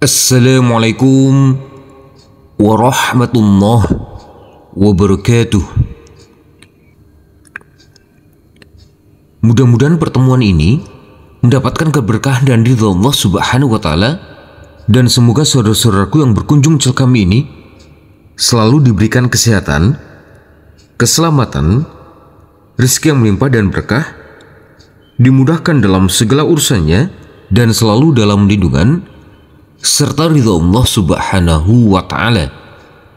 Assalamualaikum warahmatullahi wabarakatuh. Mudah-mudahan pertemuan ini mendapatkan keberkahan dan ridha Allah Subhanahu wa Ta'ala, dan semoga saudara-saudaraku yang berkunjung channel kami ini selalu diberikan kesehatan, keselamatan, rezeki yang melimpah dan berkah, dimudahkan dalam segala urusannya, dan selalu dalam lindungan serta ridha Allah Subhanahu wa Ta'ala.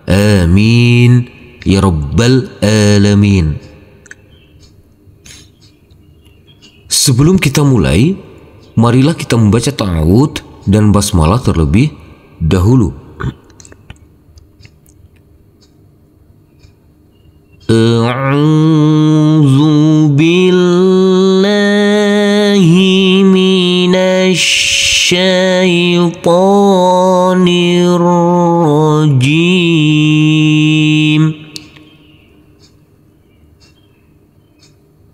Amin ya rabbal alamin. Sebelum kita mulai, marilah kita membaca ta'awud dan basmalah terlebih dahulu. A'udzu billahi minasy syaitanir rajim.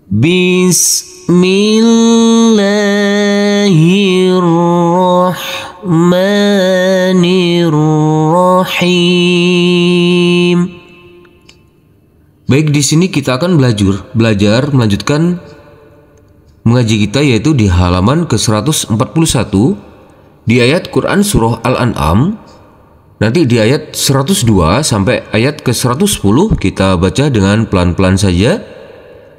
Bismillahirrahmanirrahim. Baik, di sini kita akan belajar melanjutkan mengaji kita, yaitu di halaman ke-141 di ayat Quran surah Al-An'am. Nanti di ayat 102 sampai ayat ke-110 kita baca dengan pelan-pelan saja.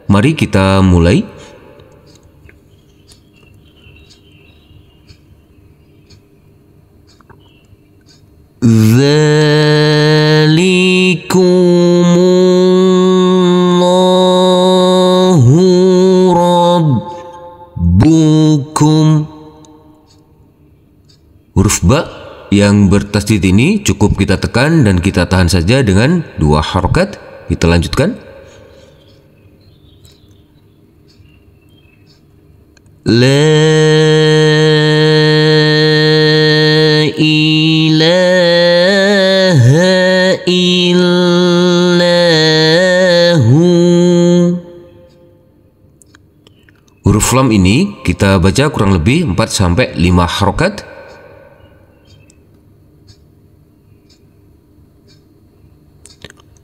Mari kita mulai. Dzalikumullahu rabbukum. Huruf ba yang bertasdid ini cukup kita tekan dan kita tahan saja dengan 2 harokat. Kita lanjutkan. La ilaha illahu. Huruf lam ini kita baca kurang lebih 4 sampai 5 harokat.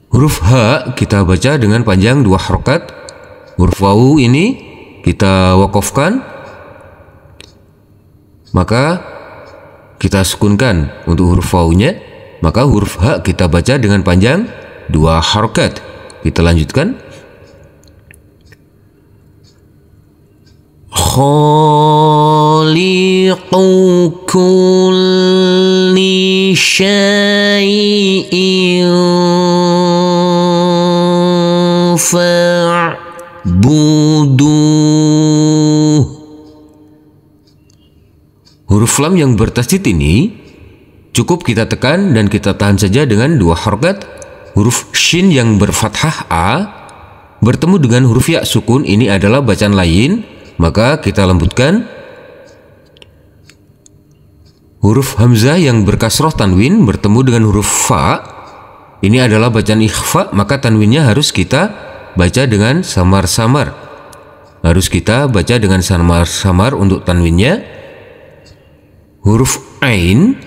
Huruf ha kita baca dengan panjang 2 harokat. Huruf wawu ini kita wakofkan, maka kita sukunkan untuk huruf wawunya. Maka huruf ha kita baca dengan panjang 2 harokat. Kita lanjutkan. Khaliqu kulli syai'in fa'buduh. Huruf lam yang bertasdid ini cukup kita tekan dan kita tahan saja dengan 2 harokat. Huruf shin yang berfathah a bertemu dengan huruf ya sukun, ini adalah bacaan lain, maka kita lembutkan. Huruf hamzah yang berkasroh tanwin bertemu dengan huruf fa, ini adalah bacaan ikhfa, maka tanwinnya harus kita baca dengan samar-samar. Harus kita baca dengan samar-samar untuk tanwinnya. Huruf ain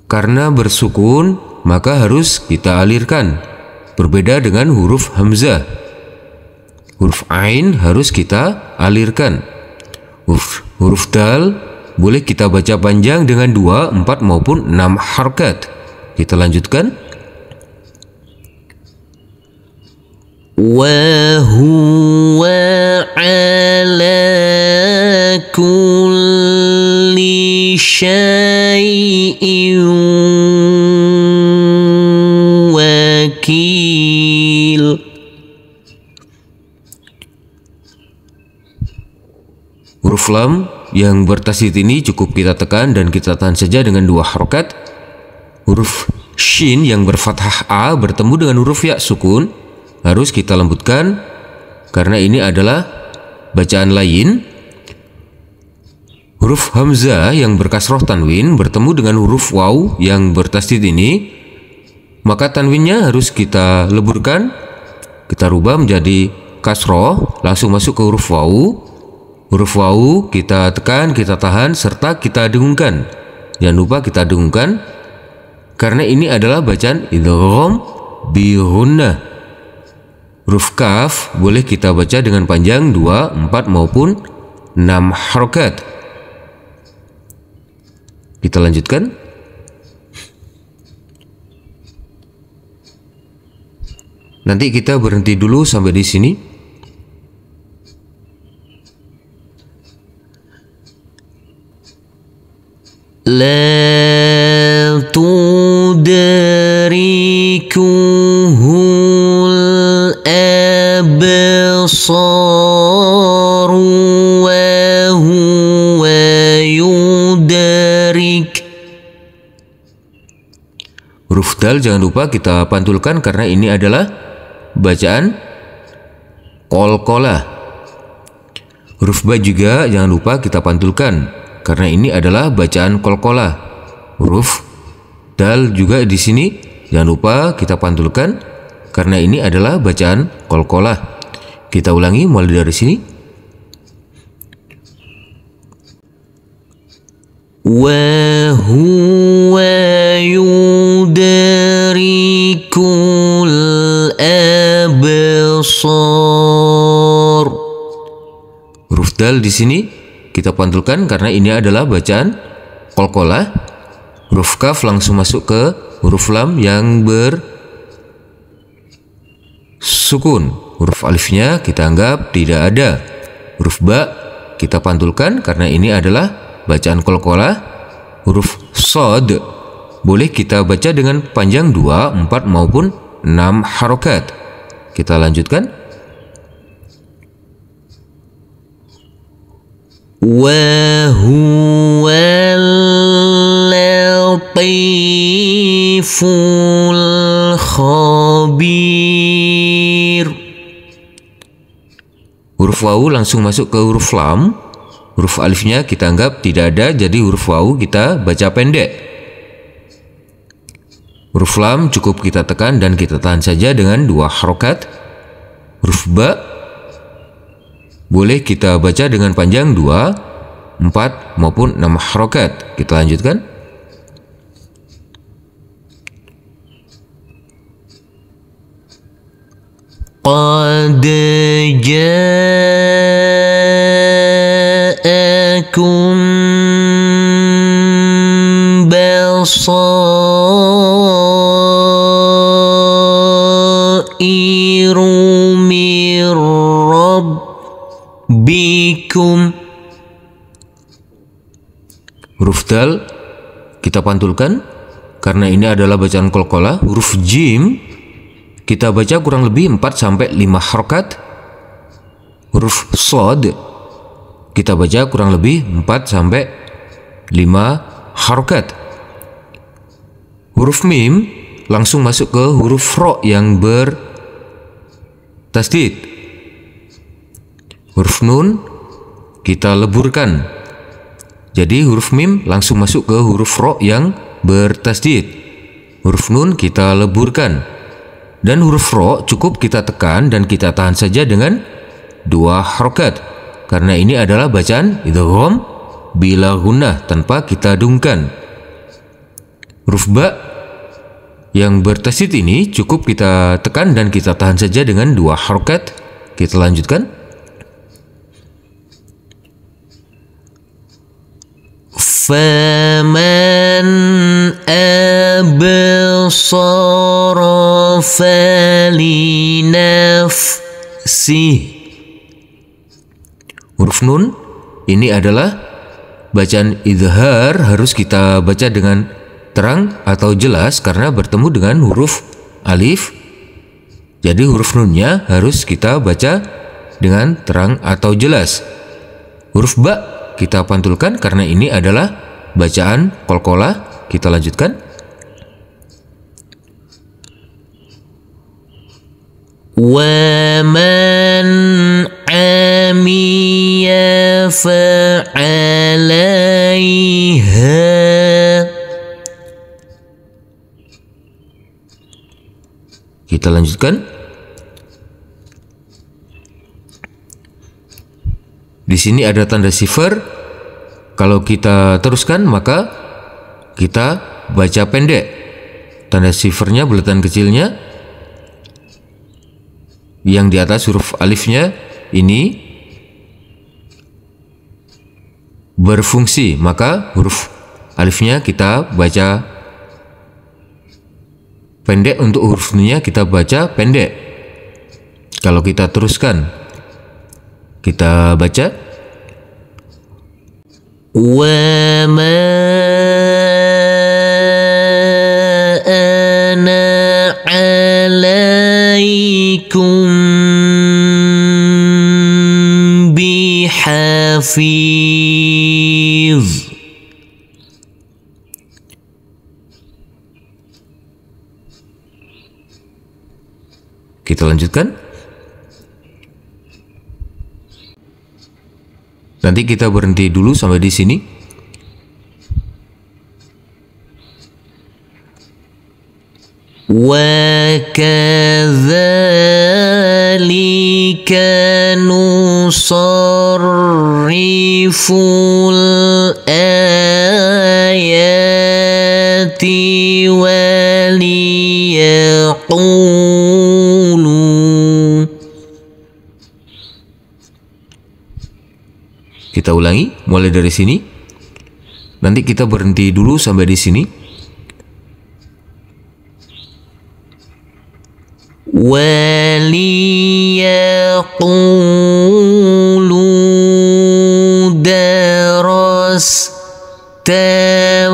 karena bersukun maka harus kita alirkan, berbeda dengan huruf hamzah. Huruf ain harus kita alirkan. Huruf dal boleh kita baca panjang dengan 2, 4 maupun 6 harokat. Kita lanjutkan. Wa huwa ala kulli syai'in wakil. Huruf lam yang bertasdid ini cukup kita tekan dan kita tahan saja dengan 2 harokat. Huruf shin yang berfathah a bertemu dengan huruf ya sukun harus kita lembutkan karena ini adalah bacaan lain. Huruf hamzah yang berkasroh tanwin bertemu dengan huruf waw yang bertasdid ini, maka tanwinnya harus kita leburkan, kita rubah menjadi kasroh, langsung masuk ke huruf waw. Huruf wawu kita tekan, kita tahan, serta kita dengungkan. Jangan lupa kita dengungkan, karena ini adalah bacaan idgham bi ghunnah. Huruf kaf boleh kita baca dengan panjang 2, 4 maupun 6 harokat. Kita lanjutkan. Nanti kita berhenti dulu sampai di sini. La tudrikuhul absar wa huwa yudrik. Huruf dal jangan lupa kita pantulkan karena ini adalah bacaan qalqalah. Huruf ba juga jangan lupa kita pantulkan karena ini adalah bacaan qalqalah. Huruf dal juga di sini jangan lupa kita pantulkan karena ini adalah bacaan qalqalah. Kita ulangi mulai dari sini. Wa huwa yudrikul absar. Huruf dal di sini kita pantulkan karena ini adalah bacaan qalqalah. Huruf kaf langsung masuk ke huruf lam yang bersukun. Huruf alifnya kita anggap tidak ada. Huruf ba kita pantulkan karena ini adalah bacaan qalqalah. Huruf shad boleh kita baca dengan panjang 2, 4 maupun 6 harokat. Kita lanjutkan. Wa huwal latiful khabir. Huruf wawu langsung masuk ke huruf lam. Huruf alifnya kita anggap tidak ada, jadi huruf wawu kita baca pendek. Huruf lam cukup kita tekan dan kita tahan saja dengan 2 harokat. Huruf ba boleh kita baca dengan panjang 2, 4 maupun 6 harokat. Kita lanjutkan. Qad ja'akum basairu mir rabbikum. Huruf dal kita pantulkan karena ini adalah bacaan qalqalah. Huruf jim kita baca kurang lebih 4 sampai 5 harokat. Huruf shad kita baca kurang lebih 4 sampai 5 harokat. Huruf mim langsung masuk ke huruf ro yang bertasdid. Huruf nun kita leburkan. Jadi huruf mim langsung masuk ke huruf ro yang bertasdid. Huruf nun kita leburkan. Dan huruf ro cukup kita tekan dan kita tahan saja dengan 2 harokat. Karena ini adalah bacaan idgham bila ghunnah tanpa kita dungkan. Huruf ba yang bertasdid ini cukup kita tekan dan kita tahan saja dengan 2 harokat. Kita lanjutkan. Faman absara falinafsih. Huruf nun ini adalah bacaan izhar, harus kita baca dengan terang atau jelas karena bertemu dengan huruf alif. Jadi huruf nunnya harus kita baca dengan terang atau jelas. Huruf ba kita pantulkan karena ini adalah bacaan qalqalah. Kita lanjutkan. Wa man amiya fa'alaiha. Kita lanjutkan. Di sini ada tanda sifar. Kalau kita teruskan maka kita baca pendek. Tanda sifarnya, bulatan kecilnya, yang di atas huruf alifnya ini berfungsi, maka huruf alifnya kita baca pendek, untuk huruf nun-nya kita baca pendek. Kalau kita teruskan, kita baca wa ma ana alaikum bihafiz. Kita lanjutkan. Nanti kita berhenti dulu sampai di sini. Wa kadzalika nusarriful ayati waliyaqulu. Kita ulangi mulai dari sini. Nanti kita berhenti dulu sampai di sini. Waliyaqulu darasta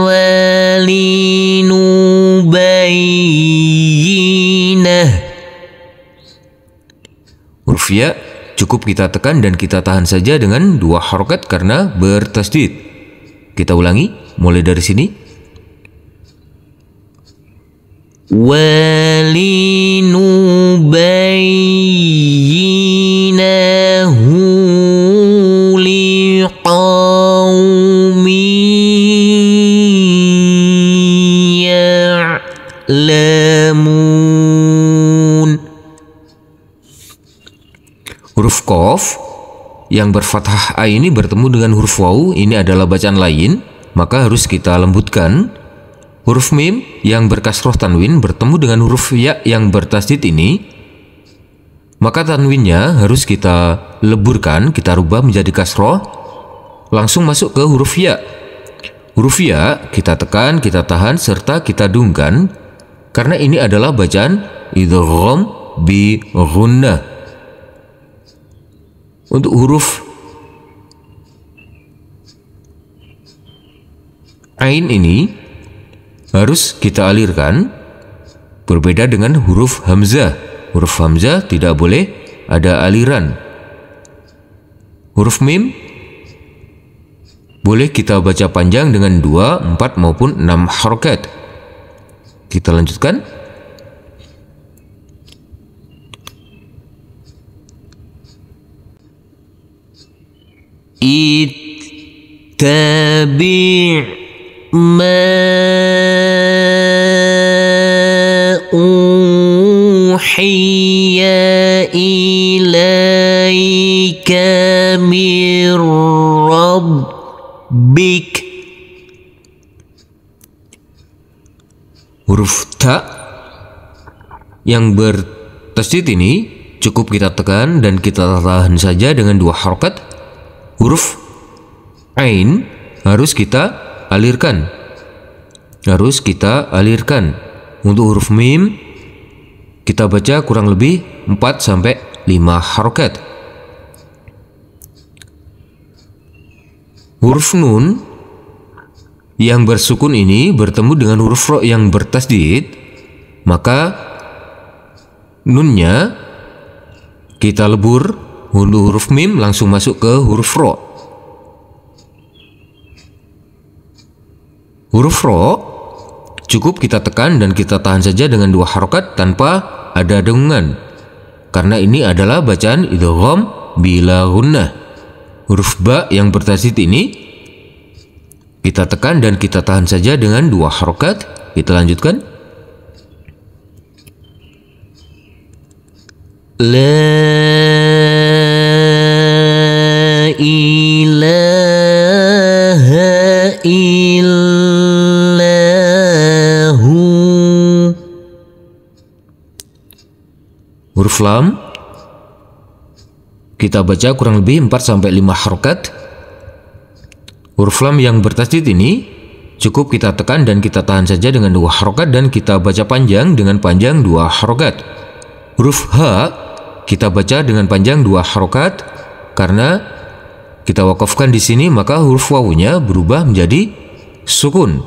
walinubayyinah. Huruf ya cukup kita tekan dan kita tahan saja dengan 2 harokat karena bertasdid. Kita ulangi mulai dari sini. Walinubayyinahu liqaumin ya'lamun. Huruf qaf yang berfathah a ini bertemu dengan huruf waw, ini adalah bacaan lain, maka harus kita lembutkan. Huruf mim yang berkasroh tanwin bertemu dengan huruf ya yang bertasdid ini, maka tanwinnya harus kita leburkan, kita rubah menjadi kasroh, langsung masuk ke huruf ya. Huruf ya kita tekan, kita tahan, serta kita dungkan, karena ini adalah bacaan idgham bi ghunnah. Untuk huruf ain ini harus kita alirkan, berbeda dengan huruf hamzah. Huruf hamzah tidak boleh ada aliran. Huruf mim boleh kita baca panjang dengan 2, 4 maupun 6 harokat. Kita lanjutkan. Ittabi' ma uhiya ilaika mir rabbik. Huruf ta yang bertasdid ini cukup kita tekan dan kita tahan saja dengan 2 harokat. Huruf ain harus kita alirkan, Untuk huruf mim kita baca kurang lebih 4 sampai 5 harokat. Huruf nun yang bersukun ini bertemu dengan huruf ro yang bertasdid, maka nunnya kita lebur. Huruf mim langsung masuk ke huruf ro. Huruf ro cukup kita tekan dan kita tahan saja dengan 2 harokat tanpa ada dengungan, karena ini adalah bacaan idgham bila gunnah. Huruf ba yang bertasdid ini kita tekan dan kita tahan saja dengan 2 harokat. Kita lanjutkan. La ilaha illahu. Huruf lam kita baca kurang lebih 4-5 harokat. Huruf lam yang bertasydid ini cukup kita tekan dan kita tahan saja dengan 2 harokat dan kita baca panjang dengan panjang 2 harokat. Huruf H kita baca dengan panjang 2 harokat. Karena kita wakafkan di sini, maka huruf wawunya berubah menjadi sukun.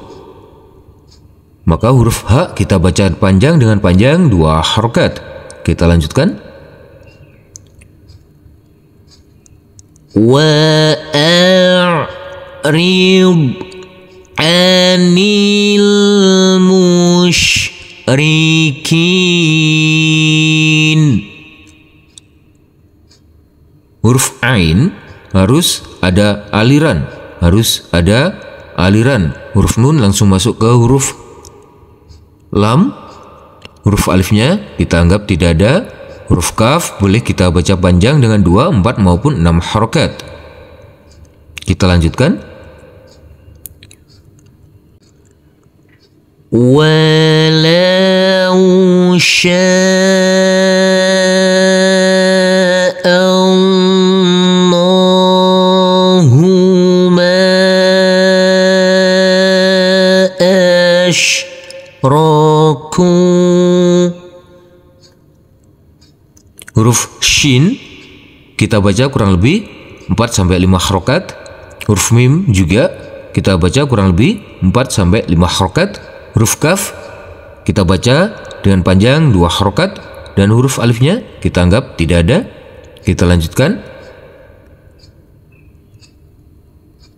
Maka huruf H kita baca panjang dengan panjang 2 harokat. Kita lanjutkan. Wa'a'rid anil musyrikin. Huruf ain harus ada aliran, Huruf nun langsung masuk ke huruf lam. Huruf alifnya kita anggap tidak ada. Huruf kaf boleh kita baca panjang dengan 2, 4 maupun 6 harokat. Kita lanjutkan. Walau sya'allahu ma asyraku. Huruf shin kita baca kurang lebih 4-5 harokat. Huruf mim juga kita baca kurang lebih 4-5 harokat. Huruf kaf kita baca dengan panjang 2 harokat dan huruf alifnya kita anggap tidak ada. Kita lanjutkan.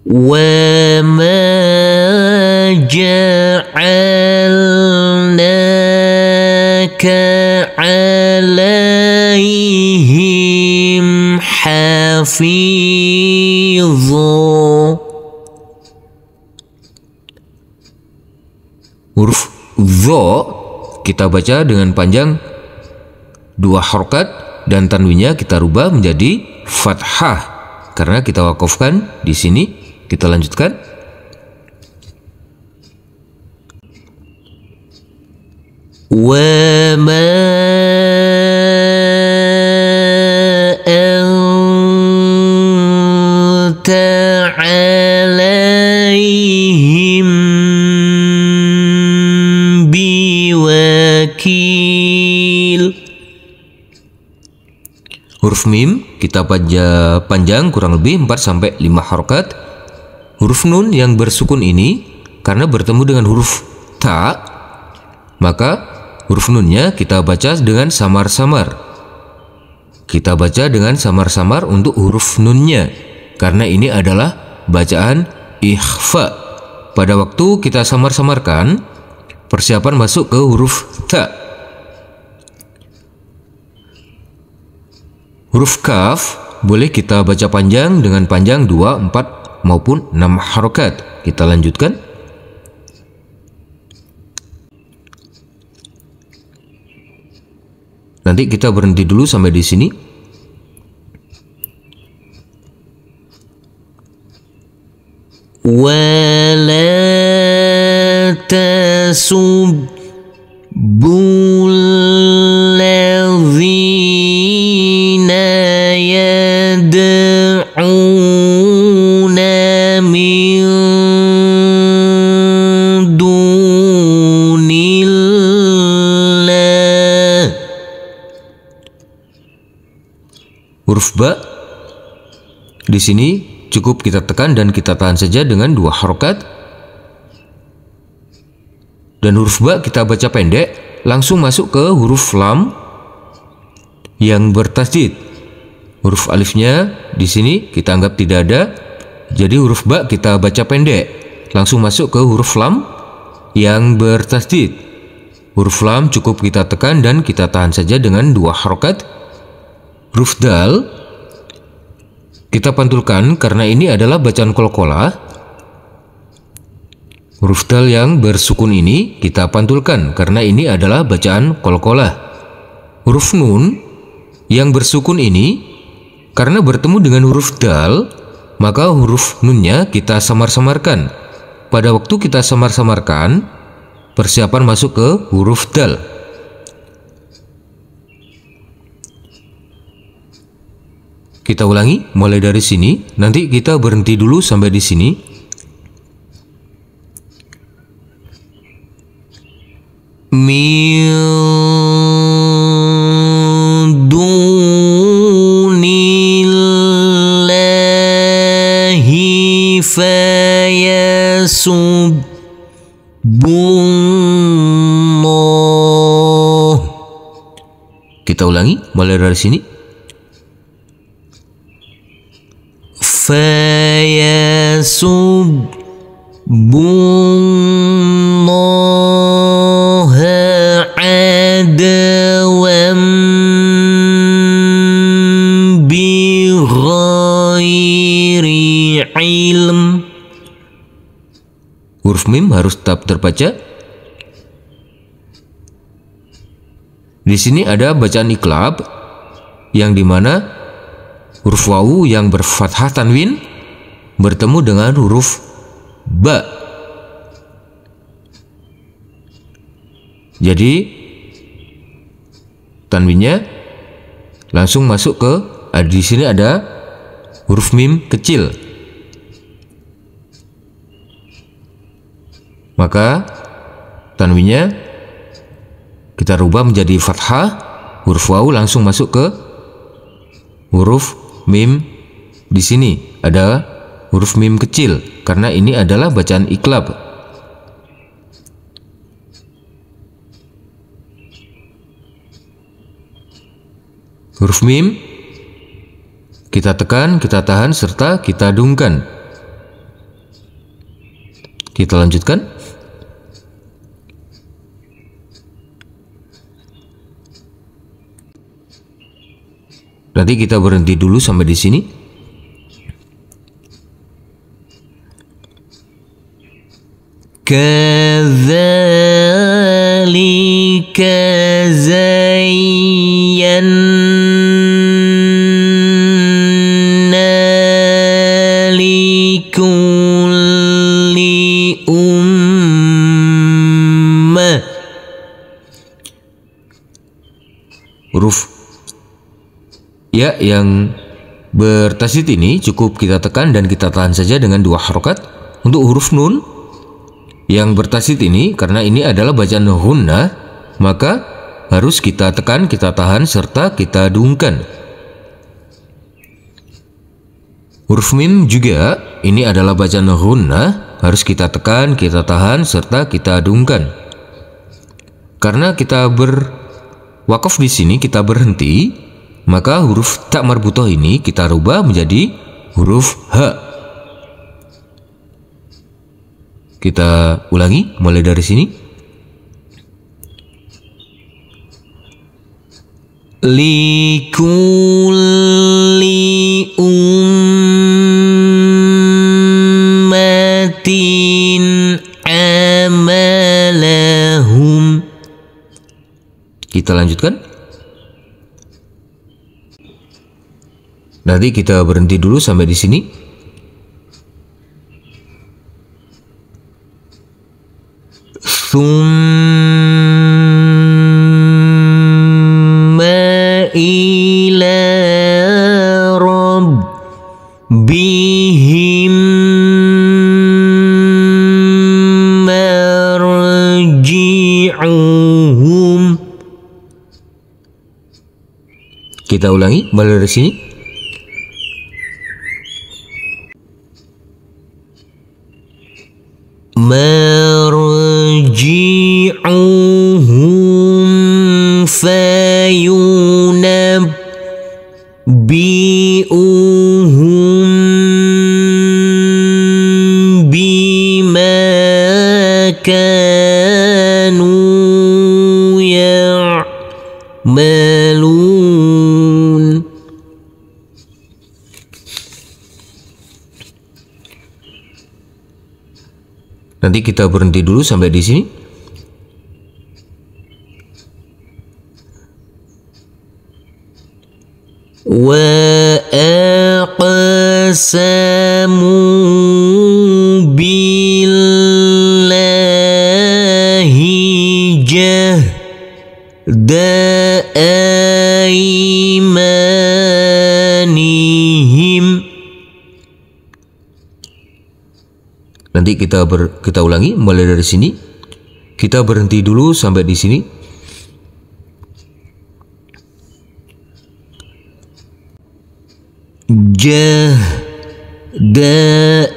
Wa ma ja'alnaka 'alaihim hafidha. Huruf dho kita baca dengan panjang 2 harokat dan tanwinnya kita rubah menjadi fathah karena kita wakafkan di sini. Kita lanjutkan. Wa ma anta 'alaihim biwakil. Huruf mim kita baca panjang kurang lebih 4-5 harokat. Huruf nun yang bersukun ini karena bertemu dengan huruf ta, maka huruf nunnya kita baca dengan samar-samar. Kita baca dengan samar-samar untuk huruf nunnya karena ini adalah bacaan ikhfa. Pada waktu kita samar-samarkan, persiapan masuk ke huruf ta. Huruf kaf boleh kita baca panjang dengan panjang 2, 4 maupun 6 harokat. Kita lanjutkan. Nanti kita berhenti dulu sampai di sini. Wala tasubbul ladzina yad'una min dunillah. Huruf ba di sini cukup kita tekan dan kita tahan saja dengan 2 harokat. Dan huruf ba kita baca pendek langsung masuk ke huruf lam yang bertasydid. Huruf alifnya di sini kita anggap tidak ada. Jadi huruf ba kita baca pendek langsung masuk ke huruf lam yang bertasydid. Huruf lam cukup kita tekan dan kita tahan saja dengan 2 harokat. Huruf dal kita pantulkan karena ini adalah bacaan qalqalah. Huruf dal yang bersukun ini kita pantulkan karena ini adalah bacaan qalqalah. Huruf nun yang bersukun ini karena bertemu dengan huruf dal, maka huruf nunnya kita samar-samarkan. Pada waktu kita samar-samarkan, persiapan masuk ke huruf dal. Kita ulangi mulai dari sini, nanti kita berhenti dulu sampai di sini. Min dunillahi fayasubbullah. Kita ulangi mulai dari sini. Fayasubbullaha adawam bighairi ilm. Huruf mim harus tetap terbaca. Di sini ada bacaan iqlab yang dimana huruf wawu yang berfathah tanwin bertemu dengan huruf ba. Jadi tanwinnya langsung masuk ke di sini ada huruf mim kecil. Maka tanwinnya kita rubah menjadi fathah, huruf wawu langsung masuk ke huruf mim. Di sini ada huruf mim kecil karena ini adalah bacaan iqlab. Huruf mim kita tekan, kita tahan serta kita dungkan. Kita lanjutkan. Nanti kita berhenti dulu sampai di sini. Kadzalika zayyana likulli ummah. Huruf ya yang bertasydid ini cukup kita tekan dan kita tahan saja dengan 2 harokat. Untuk huruf nun yang bertasydid ini, karena ini adalah bacaan hunnah, maka harus kita tekan, kita tahan serta kita dungkan. Huruf mim juga ini adalah bacaan hunnah, harus kita tekan, kita tahan serta kita dungkan. Karena kita berwakaf di sini, kita berhenti, maka huruf tak marbutoh ini kita rubah menjadi huruf ha. Kita ulangi mulai dari sini. Likulli ummatin amalahum. Kita lanjutkan. Nanti kita berhenti dulu sampai di sini. Summa ila rabbihim marji'uhum. Kita ulangi mulai dari sini. Marji'uhum fayunabbi'uhum bima kanu ya'malun. Nanti kita berhenti dulu sampai di sini. Wa billahi jahda aimanihim. Nanti kita ulangi mulai dari sini. Kita berhenti dulu sampai di sini. Jahda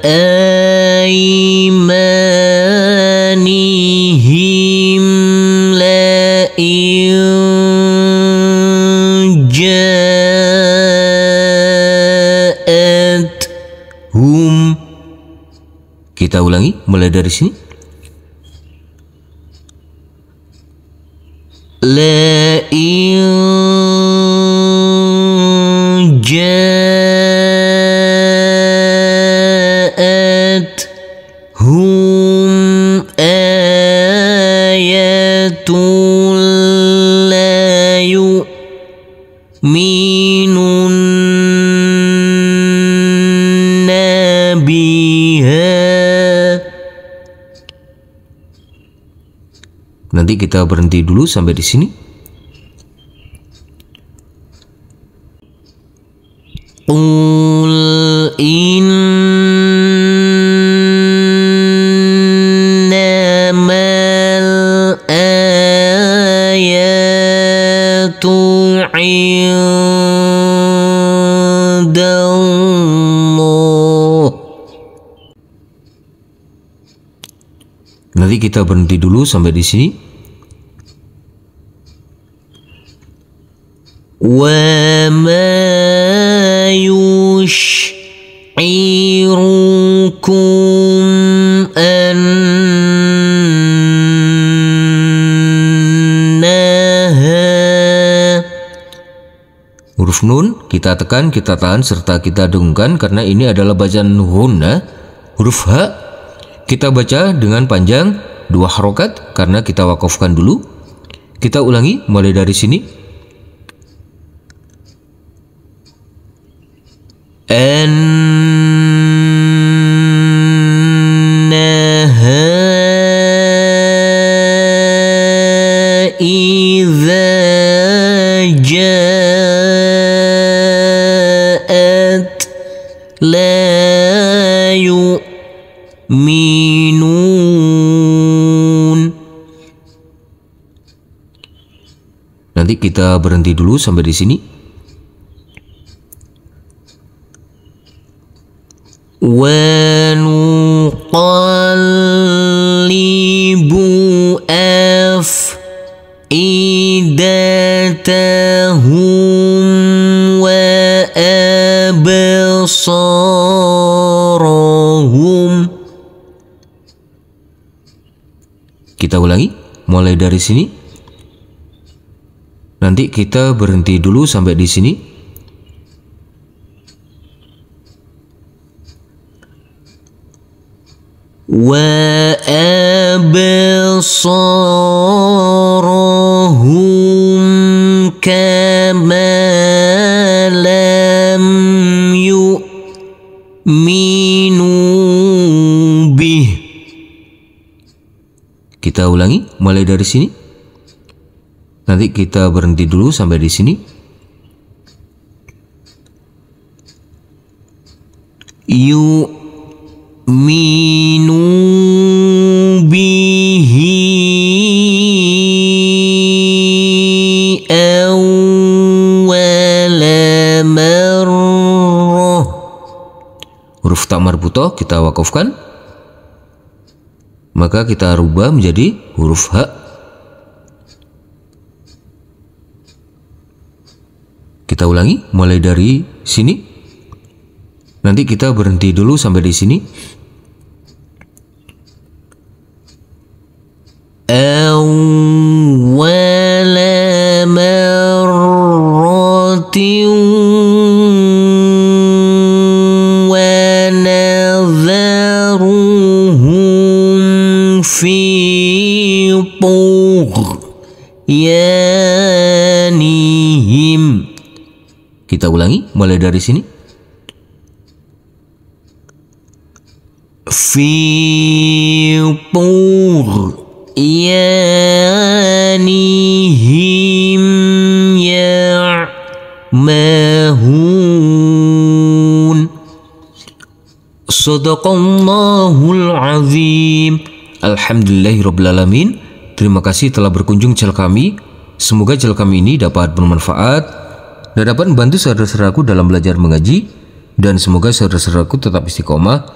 aimanihim la in ja'athum. Kita ulangi mulai dari sini. La in ja'athum ayatun la yu'minunna biha. Nanti kita berhenti dulu sampai di sini. Qul innamal ayatu indallah. Nanti kita berhenti dulu sampai di sini. Wa ma yush'irukum annaha. Huruf nun kita tekan, kita tahan, serta kita dengungkan karena ini adalah bacaan hunna. Huruf ha kita baca dengan panjang 2 harokat karena kita wakafkan dulu. Kita ulangi mulai dari sini. Annaha idza ja'at la yu'minun. Nanti kita berhenti dulu sampai di sini. Wa nuqallibu afidatahum wa absarahum. Kita ulangi mulai dari sini. Nanti kita berhenti dulu sampai di sini. Wa absarahum kama lam yu'minu bih. Kita ulangi mulai dari sini. Nanti kita berhenti dulu sampai di sini. Yu'minu bihi awwala marrah. Huruf ta marbutoh kita wakafkan, maka kita rubah menjadi huruf ha. Kita ulangi mulai dari sini. Nanti kita berhenti dulu sampai di sini. Awwala marratin wa nadharuhum fi tughyanihim. Kita ulangi mulai dari sini. في طور إيانهم يعمهون Sadaqallahul azim. Alhamdulillahirrabbilalamin. Terima kasih telah berkunjung channel kami. Semoga channel kami ini dapat bermanfaat dan dapat membantu saudara-saudaraku dalam belajar mengaji. Dan semoga saudara-saudaraku tetap istiqomah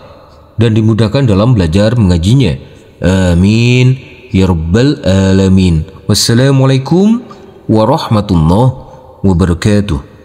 dan dimudahkan dalam belajar mengajinya. Amin ya rabbal alamin. Wassalamualaikum warahmatullahi wabarakatuh.